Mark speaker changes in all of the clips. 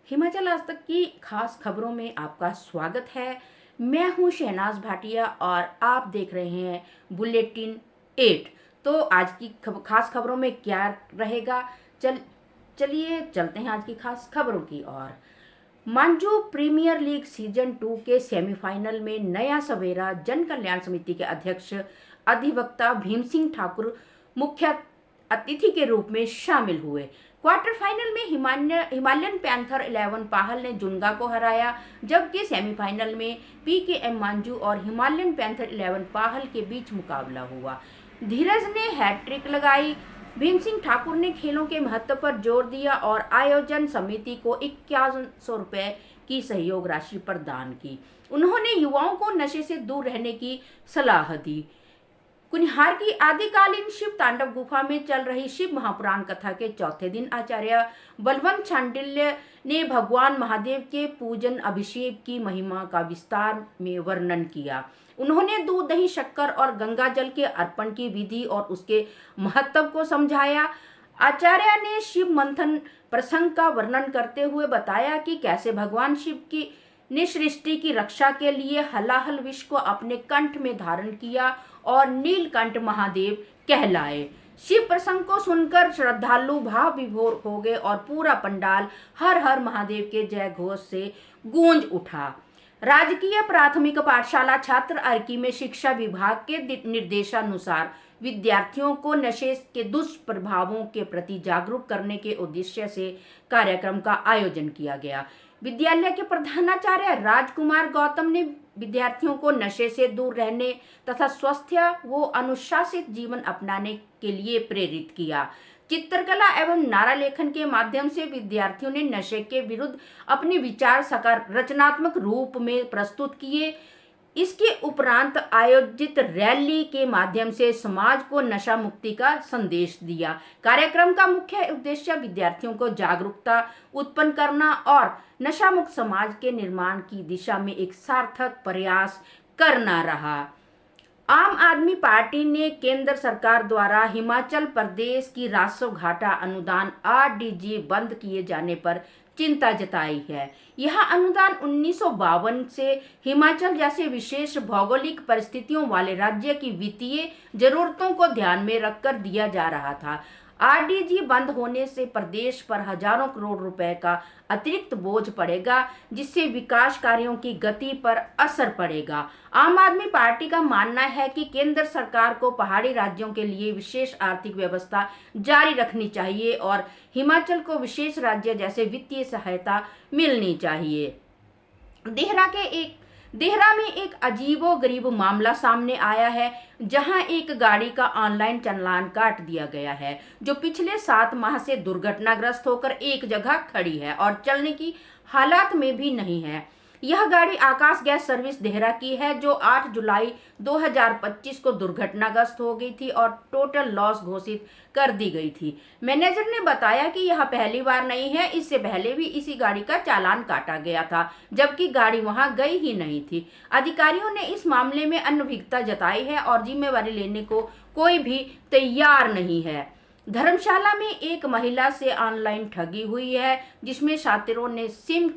Speaker 1: हिमाचल आज तक की खास खबरों में आपका स्वागत है। मैं हूं शहनाज भाटिया और आप देख रहे हैं बुलेटिन 8। तो आज की खास खबरों में क्या रहेगा, चलिए चलते हैं आज की खास खबरों की ओर। मांजू प्रीमियर लीग सीजन 2 के सेमीफाइनल में नया सवेरा जन कल्याण समिति के अध्यक्ष अधिवक्ता भीम सिंह ठाकुर मुख्य अतिथि के रूप में शामिल हुए। क्वार्टर फाइनल में हिमालयन पैंथर 11 पाहल ने जुनगा को हराया, जबकि सेमीफाइनल में पीकेएम मांजू और हिमालयन पैंथर 11 पाहल के बीच मुकाबला हुआ। धीरज ने हैट्रिक लगाई। भीम सिंह ठाकुर ने खेलों के महत्व पर जोर दिया और आयोजन समिति को 5100 रुपए की सहयोग राशि प्रदान की। उन्होंने युवाओं को नशे से दूर रहने की सलाह दी। कुनिहार की आदिकालीन शिव तांडव गुफा में चल रही शिव महापुराण कथा के चौथे दिन आचार्य बलवंत चांडिल्य ने भगवान महादेव के पूजन अभिषेक की महिमा का विस्तार में वर्णन किया। उन्होंने दूध, दही, शक्कर और गंगा जल के अर्पण की विधि और उसके महत्व को समझाया। आचार्य ने शिव मंथन प्रसंग का वर्णन करते हुए बताया कि कैसे भगवान शिव की ने सृष्टि की रक्षा के लिए हलाहल विष को अपने कंठ में धारण किया और नीलकंठ महादेव कहलाए। शिव प्रसंग को सुनकर श्रद्धालु भाव विभोर हो गए और पूरा पंडाल हर हर महादेव के जय घोष से गूंज उठा। राजकीय प्राथमिक पाठशाला छात्र अर्की में शिक्षा विभाग के निर्देशानुसार विद्यार्थियों को नशे के दुष्प्रभावों के प्रति जागरूक करने के उद्देश्य से कार्यक्रम का आयोजन किया गया। विद्यालय के प्रधानाचार्य राजकुमार गौतम ने विद्यार्थियों को नशे से दूर रहने तथा स्वस्थ व अनुशासित जीवन अपनाने के लिए प्रेरित किया। चित्रकला एवं नारा लेखन के माध्यम से विद्यार्थियों ने नशे के विरुद्ध अपने विचार रचनात्मक रूप में प्रस्तुत किए। इसके उपरांत आयोजित रैली के माध्यम से समाज को नशा मुक्ति का संदेश दिया। कार्यक्रम का मुख्य उद्देश्य विद्यार्थियों को जागरूकता उत्पन्न करना और नशा मुक्त समाज के निर्माण की दिशा में एक सार्थक प्रयास करना रहा। आम आदमी पार्टी ने केंद्र सरकार द्वारा हिमाचल प्रदेश की राजस्व घाटा अनुदान आरडीजी बंद किए जाने पर चिंता जताई है। यह अनुदान 1952 से हिमाचल जैसे विशेष भौगोलिक परिस्थितियों वाले राज्य की वित्तीय जरूरतों को ध्यान में रखकर दिया जा रहा था। आरडीजी बंद होने से प्रदेश पर हजारों करोड़ रुपए का अतिरिक्त बोझ पड़ेगा, जिससे विकास कार्यों की गति पर असर पड़ेगा। आम आदमी पार्टी का मानना है कि केंद्र सरकार को पहाड़ी राज्यों के लिए विशेष आर्थिक व्यवस्था जारी रखनी चाहिए और हिमाचल को विशेष राज्य जैसे वित्तीय सहायता मिलनी चाहिए। देहरा में एक अजीबोगरीब मामला सामने आया है, जहां एक गाड़ी का ऑनलाइन चालान काट दिया गया है, जो पिछले 7 माह से दुर्घटनाग्रस्त होकर एक जगह खड़ी है और चलने की हालात में भी नहीं है। यह गाड़ी आकाश गैस सर्विस देहरा की है, जो 8 जुलाई 2025 को दुर्घटनाग्रस्त हो गई थी और टोटल लॉस घोषित कर दी गई थी। मैनेजर ने बताया कि यह पहली बार नहीं है, इससे पहले भी इसी गाड़ी का चालान काटा गया था, जबकि गाड़ी वहां गई ही नहीं थी। अधिकारियों ने इस मामले में अनभिज्ञता जताई है और जिम्मेवारी लेने को कोई भी तैयार नहीं है। धर्मशाला में एक महिला से ऑनलाइन ठगी हुई है, जिसमें शातिरों ने सिम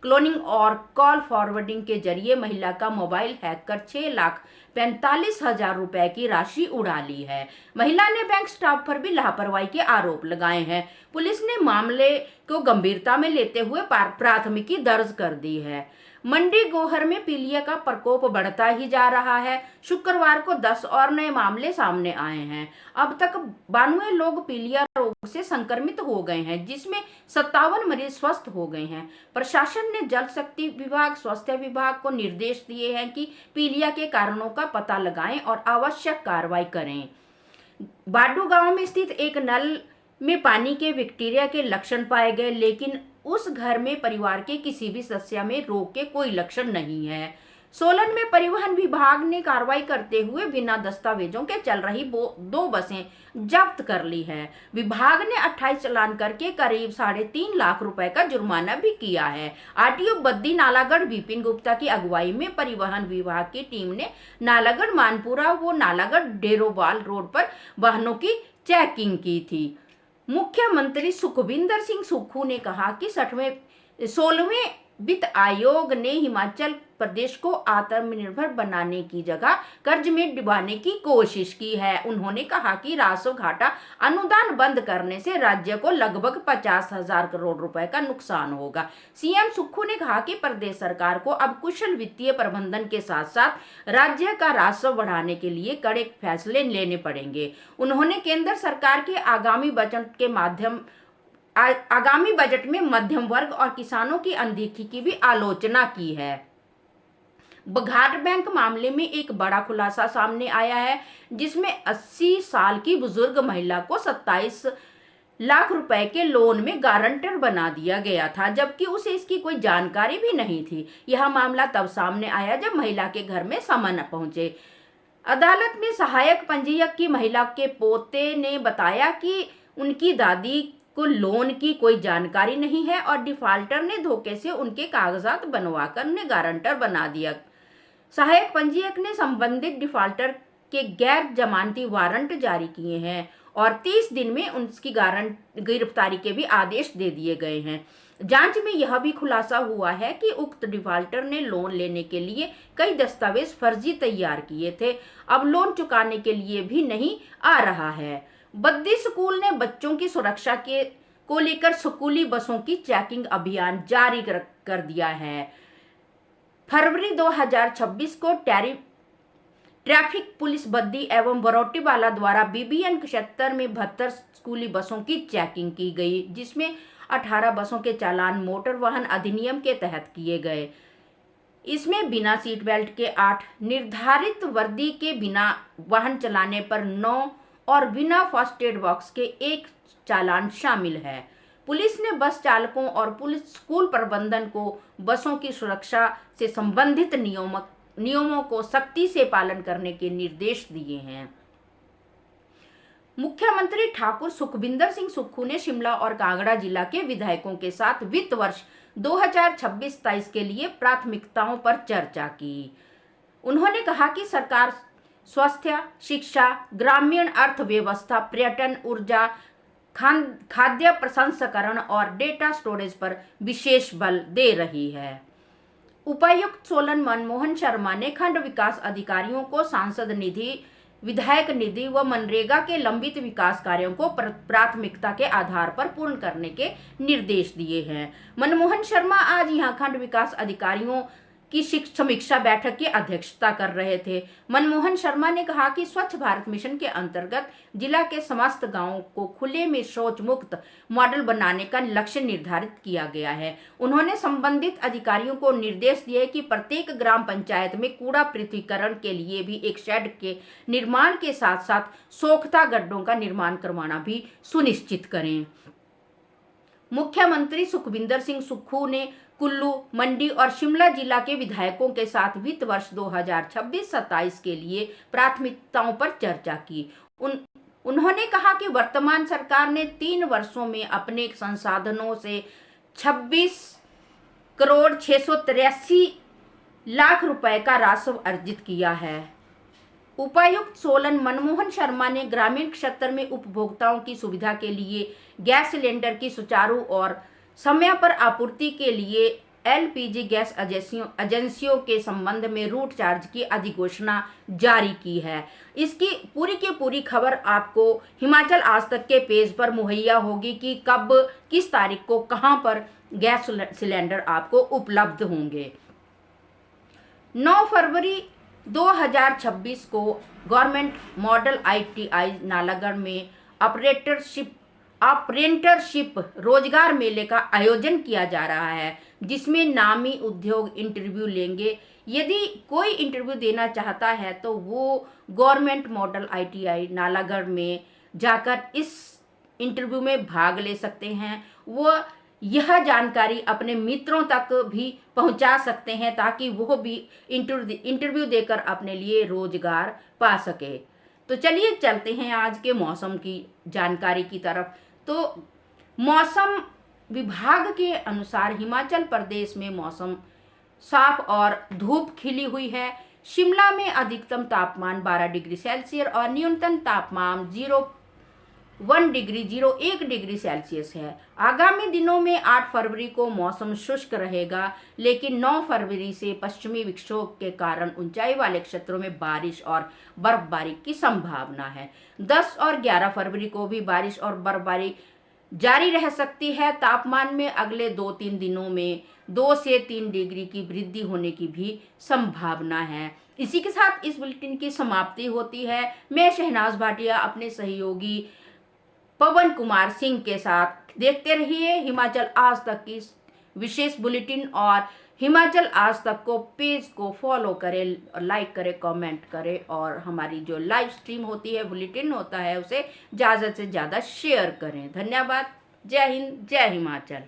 Speaker 1: क्लोनिंग और कॉल फॉरवर्डिंग के जरिए महिला का मोबाइल हैक कर 6,45,000 रुपए की राशि उड़ा ली है। महिला ने बैंक स्टाफ पर भी लापरवाही के आरोप लगाए हैं। पुलिस ने मामले को गंभीरता में लेते हुए प्राथमिकी दर्ज कर दी है। मंडी गोहर में पीलिया का प्रकोप बढ़ता ही जा रहा है। शुक्रवार को 10 और नए मामले सामने आए हैं। अब तक 92 लोग पीलिया रोग से संक्रमित हो गए हैं, जिसमें 57 मरीज स्वस्थ हो गए हैं। प्रशासन ने जल शक्ति विभाग, स्वास्थ्य विभाग को निर्देश दिए हैं कि पीलिया के कारणों का पता लगाएं और आवश्यक कार्रवाई करें। बाडू गांव में स्थित एक नल में पानी के बैक्टीरिया के लक्षण पाए गए, लेकिन उस घर में परिवार के किसी भी सदस्य में रोग के कोई लक्षण नहीं है। सोलन में परिवहन विभाग ने कार्रवाई करते हुए बिना दस्तावेजों के चल रही 2 बसें जब्त कर ली है। विभाग ने 28 चालान करके करीब 3.5 लाख रुपए का जुर्माना भी किया है। आरटीओ बद्दी नालागढ़ विपिन गुप्ता की अगुवाई में परिवहन विभाग की टीम ने नालागढ़ मानपुरा व नालागढ़ डेरोबाल रोड पर वाहनों की चेकिंग की थी। मुख्यमंत्री सुखविंदर सिंह सुक्खू ने कहा कि 16वें वित्त आयोग ने हिमाचल प्रदेश को आत्मनिर्भर बनाने की जगह कर्ज में डुबाने की कोशिश की है। उन्होंने कहा कि राजस्व घाटा अनुदान बंद करने से राज्य को लगभग 50,000 करोड़ रुपए का नुकसान होगा। सीएम सुक्खू ने कहा कि प्रदेश सरकार को अब कुशल वित्तीय प्रबंधन के साथ साथ राज्य का राजस्व बढ़ाने के लिए कड़े फैसले लेने पड़ेंगे। उन्होंने केंद्र सरकार के आगामी बजट में मध्यम वर्ग और किसानों की अनदेखी की भी आलोचना की है। बघाट बैंक मामले में एक बड़ा खुलासा सामने आया है, जिसमें 80 साल की बुजुर्ग महिला को 27 लाख रुपए के लोन में गारंटर बना दिया गया था, जबकि उसे इसकी कोई जानकारी भी नहीं थी। यह मामला तब सामने आया जब महिला के घर में समन पहुंचे। अदालत में सहायक पंजीयक की महिला के पोते ने बताया कि उनकी दादी को लोन की कोई जानकारी नहीं है और डिफाल्टर ने धोखे से उनके कागजात बनवाकर उन्हें गारंटर बना दिया। सहायक पंजीयक ने संबंधित डिफाल्टर के गैर जमानती वारंट जारी किए हैं और 30 दिन में उसकी गिरफ्तारी के भी आदेश दे दिए गए हैं। जांच में यह भी खुलासा हुआ है कि उक्त डिफाल्टर ने लोन लेने के लिए कई दस्तावेज फर्जी तैयार किए थे। अब लोन चुकाने के लिए भी नहीं आ रहा है। बद्दी स्कूल ने बच्चों की सुरक्षा को लेकर स्कूली बसों की चेकिंग अभियान जारी कर दिया है। फरवरी 2026 को ट्रैफिक पुलिस बद्दी एवं बरोटीवाला द्वारा BBN क्षेत्र में 72 स्कूली बसों की चेकिंग की गई, जिसमें 18 बसों के चालान मोटर वाहन अधिनियम के तहत किए गए। इसमें बिना सीट बेल्ट के 8, निर्धारित वर्दी के बिना वाहन चलाने पर 9 और बिना फर्स्ट एड बॉक्स के 1 चालान शामिल है। पुलिस ने बस चालकों और पुलिस स्कूल प्रबंधन को बसों की सुरक्षा से संबंधित नियमों को सख्ती से पालन करने के निर्देश दिए हैं। मुख्यमंत्री ठाकुर सुखविंदर सिंह सुक्खू ने शिमला और कांगड़ा जिला के विधायकों के साथ वित्त वर्ष 2026-27 के लिए प्राथमिकताओं पर चर्चा की। उन्होंने कहा कि सरकार स्वास्थ्य, शिक्षा, ग्रामीण अर्थव्यवस्था, पर्यटन, ऊर्जा, खाद्य प्रसंस्करण और डेटा स्टोरेज पर विशेष बल दे रही है। उपायुक्त सोलन मनमोहन शर्मा ने खंड विकास अधिकारियों को सांसद निधि, विधायक निधि व मनरेगा के लंबित विकास कार्यों को प्राथमिकता के आधार पर पूर्ण करने के निर्देश दिए हैं। मनमोहन शर्मा आज यहां खंड विकास अधिकारियों की समीक्षा बैठक की अध्यक्षता कर रहे थे। मनमोहन शर्मा ने कहा कि स्वच्छ भारत मिशन के अंतर्गत जिला के समस्त गांवों को खुले में शौच मुक्त मॉडल बनाने का लक्ष्य निर्धारित किया गया है। उन्होंने संबंधित अधिकारियों को निर्देश दिए कि प्रत्येक ग्राम पंचायत में कूड़ा पृथक्करण के लिए भी एक शेड के निर्माण के साथ साथ सोख्ता गड्ढों का निर्माण करवाना भी सुनिश्चित करें। मुख्यमंत्री सुखविंदर सिंह सुक्खू ने कुल्लू, मंडी और शिमला जिला के विधायकों के साथ वित्त वर्ष 2026-27 के लिए प्राथमिकताओं पर चर्चा की। उन्होंने कहा कि वर्तमान सरकार ने 3 वर्षों में अपने संसाधनों से 26 करोड़ 683 लाख रुपए का राजस्व अर्जित किया है। उपायुक्त सोलन मनमोहन शर्मा ने ग्रामीण क्षेत्र में उपभोक्ताओं की सुविधा के लिए गैस सिलेंडर की सुचारू और समय पर आपूर्ति के लिए LPG गैस एजेंसियों के संबंध में रूट चार्ज की अधिघोषणा जारी की है। इसकी पूरी खबर आपको हिमाचल आज तक के पेज पर मुहैया होगी कि कब, किस तारीख को, कहां पर गैस सिलेंडर आपको उपलब्ध होंगे। 9 फरवरी 2026 को गवर्नमेंट मॉडल ITI नालागढ़ में अप्रेंटिसशिप रोजगार मेले का आयोजन किया जा रहा है, जिसमें नामी उद्योग इंटरव्यू लेंगे। यदि कोई इंटरव्यू देना चाहता है तो वो गवर्नमेंट मॉडल ITI नालागढ़ में जाकर इस इंटरव्यू में भाग ले सकते हैं। वो यह जानकारी अपने मित्रों तक भी पहुंचा सकते हैं ताकि वो भी इंटरव्यू देकर अपने लिए रोजगार पा सके। तो चलिए चलते हैं आज के मौसम की जानकारी की तरफ। तो मौसम विभाग के अनुसार हिमाचल प्रदेश में मौसम साफ और धूप खिली हुई है। शिमला में अधिकतम तापमान 12 डिग्री सेल्सियस और न्यूनतम तापमान 1 डिग्री है। आगामी दिनों में 8 फरवरी को मौसम शुष्क रहेगा, लेकिन 9 फरवरी से पश्चिमी विक्षोभ के कारण ऊंचाई वाले क्षेत्रों में बारिश और बर्फबारी की संभावना है। 10 और 11 फरवरी को भी बारिश और बर्फबारी जारी रह सकती है। तापमान में अगले 2-3 दिनों में 2 से 3 डिग्री की वृद्धि होने की भी संभावना है। इसी के साथ इस बुलेटिन की समाप्ति होती है। मैं शहनाज भाटिया अपने सहयोगी पवन कुमार सिंह के साथ। देखते रहिए हिमाचल आज तक की विशेष बुलेटिन, और हिमाचल आज तक को पेज को फॉलो करें, लाइक करें, कमेंट करें, और हमारी जो लाइव स्ट्रीम होती है, बुलेटिन होता है, उसे ज़्यादा से ज़्यादा शेयर करें। धन्यवाद। जय हिंद, जय हिमाचल।